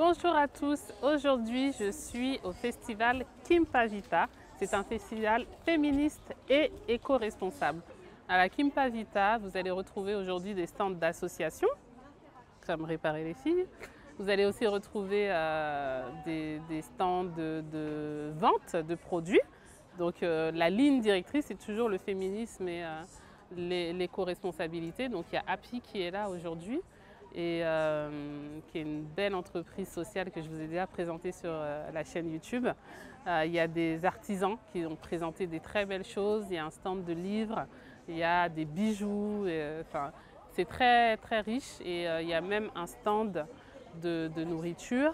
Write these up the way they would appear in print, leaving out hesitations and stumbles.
Bonjour à tous, aujourd'hui je suis au festival Kimpavita. C'est un festival féministe et éco-responsable. À la Kimpavita, vous allez retrouver aujourd'hui des stands d'associations, comme Réparer les filles. Vous allez aussi retrouver des stands de vente de produits. Donc la ligne directrice, c'est toujours le féminisme et l'éco-responsabilité. Donc il y a Happy qui est là aujourd'hui et qui est une belle entreprise sociale que je vous ai déjà présentée sur la chaîne YouTube. Il y a des artisans qui ont présenté des très belles choses. Il y a un stand de livres, il y a des bijoux. Enfin, c'est très très riche et il y a même un stand de nourriture,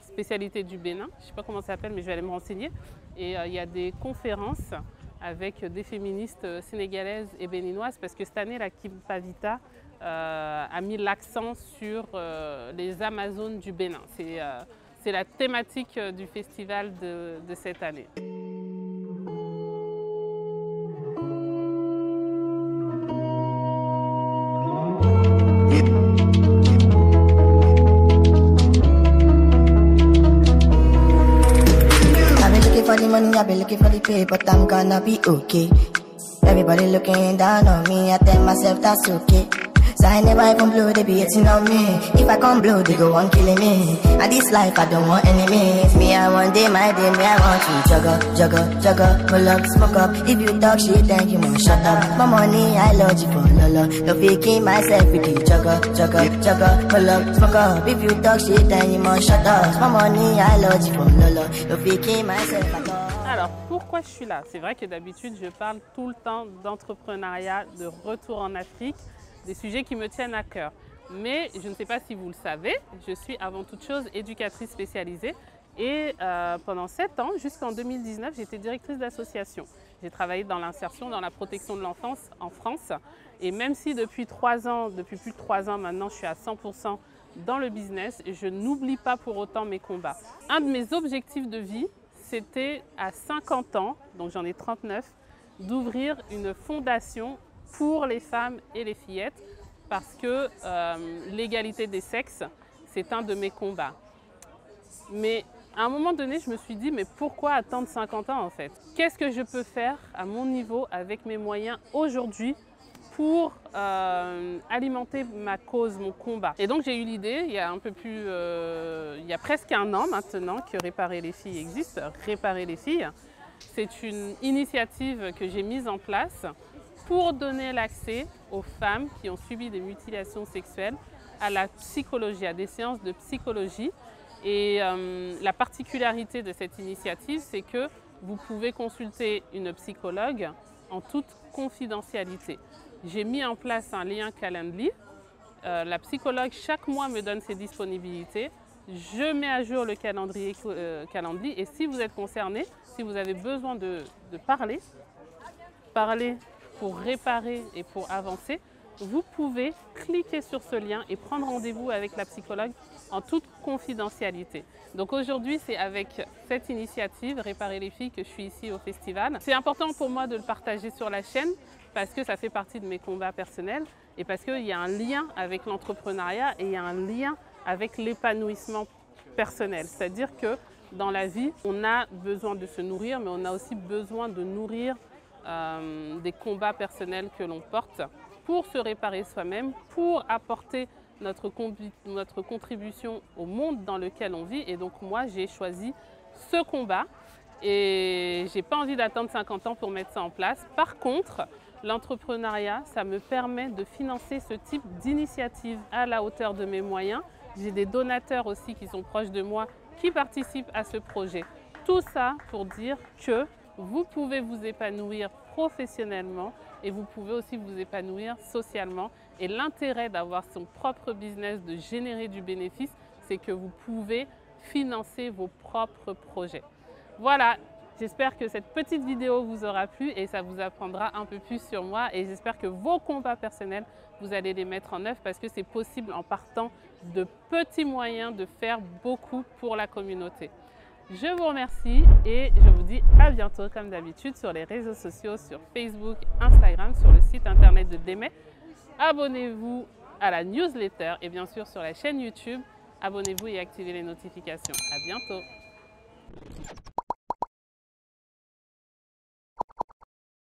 spécialité du Bénin. Je ne sais pas comment ça s'appelle, mais je vais aller me renseigner. Et il y a des conférences avec des féministes sénégalaises et béninoises parce que cette année, la Kimpavita a mis l'accent sur les Amazones du Bénin. C'est la thématique du festival de cette année. For the money, I've been looking for the pay, but I'm gonna be okay. Everybody looking down on me, I tell myself that's okay. So I never even blow, they be hating on me. If I can't blow, they go on killing me. And this life, I don't want enemies. Me, I want day, my day, me, I want to juggle, pull up, smoke up. If you talk shit, then you must shut up. My money, I love you for lolo. No faking myself with you, juggle, pull up, smoke up. If you talk shit, then you must shut up. My money, I love you for lolo. No faking myself at all. Alors, pourquoi je suis là? C'est vrai que d'habitude, je parle tout le temps d'entrepreneuriat, de retour en Afrique, des sujets qui me tiennent à cœur. Mais je ne sais pas si vous le savez, je suis avant toute chose éducatrice spécialisée et pendant 7 ans, jusqu'en 2019, j'étais directrice d'association. J'ai travaillé dans l'insertion, dans la protection de l'enfance en France et même si depuis plus de 3 ans maintenant, je suis à 100% dans le business, je n'oublie pas pour autant mes combats. Un de mes objectifs de vie, c'était à 50 ans, donc j'en ai 39, d'ouvrir une fondation pour les femmes et les fillettes parce que l'égalité des sexes, c'est un de mes combats. Mais à un moment donné, je me suis dit, mais pourquoi attendre 50 ans en fait? Qu'est-ce que je peux faire à mon niveau avec mes moyens aujourd'hui pour alimenter ma cause, mon combat? Et donc j'ai eu l'idée, il y a presque un an maintenant que Réparer les filles existe. Réparer les filles, c'est une initiative que j'ai mise en place pour donner l'accès aux femmes qui ont subi des mutilations sexuelles à la psychologie, à des séances de psychologie. Et la particularité de cette initiative, c'est que vous pouvez consulter une psychologue en toute confidentialité. J'ai mis en place un lien Calendly. La psychologue, chaque mois, me donne ses disponibilités. Je mets à jour le calendrier Calendly. Et si vous êtes concerné, si vous avez besoin de parler pour réparer et pour avancer, vous pouvez cliquer sur ce lien et prendre rendez-vous avec la psychologue en toute confidentialité. Donc aujourd'hui, c'est avec cette initiative Réparer les filles que je suis ici au festival. C'est important pour moi de le partager sur la chaîne parce que ça fait partie de mes combats personnels et parce qu'il y a un lien avec l'entrepreneuriat et il y a un lien avec l'épanouissement personnel. C'est-à-dire que dans la vie, on a besoin de se nourrir, mais on a aussi besoin de nourrir des combats personnels que l'on porte pour se réparer soi-même, pour apporter notre contribution au monde dans lequel on vit. Et donc moi, j'ai choisi ce combat et je n'ai pas envie d'attendre 50 ans pour mettre ça en place. Par contre, l'entrepreneuriat, ça me permet de financer ce type d'initiative à la hauteur de mes moyens. J'ai des donateurs aussi qui sont proches de moi qui participent à ce projet. Tout ça pour dire que vous pouvez vous épanouir professionnellement et vous pouvez aussi vous épanouir socialement. Et l'intérêt d'avoir son propre business, de générer du bénéfice, c'est que vous pouvez financer vos propres projets. Voilà, j'espère que cette petite vidéo vous aura plu et ça vous apprendra un peu plus sur moi. Et j'espère que vos combats personnels, vous allez les mettre en œuvre parce que c'est possible en partant de petits moyens de faire beaucoup pour la communauté. Je vous remercie et je vous dis à bientôt comme d'habitude sur les réseaux sociaux, sur Facebook, Instagram, sur le site internet de Démé. Abonnez-vous à la newsletter et bien sûr sur la chaîne YouTube abonnez-vous et activez les notifications. À bientôt!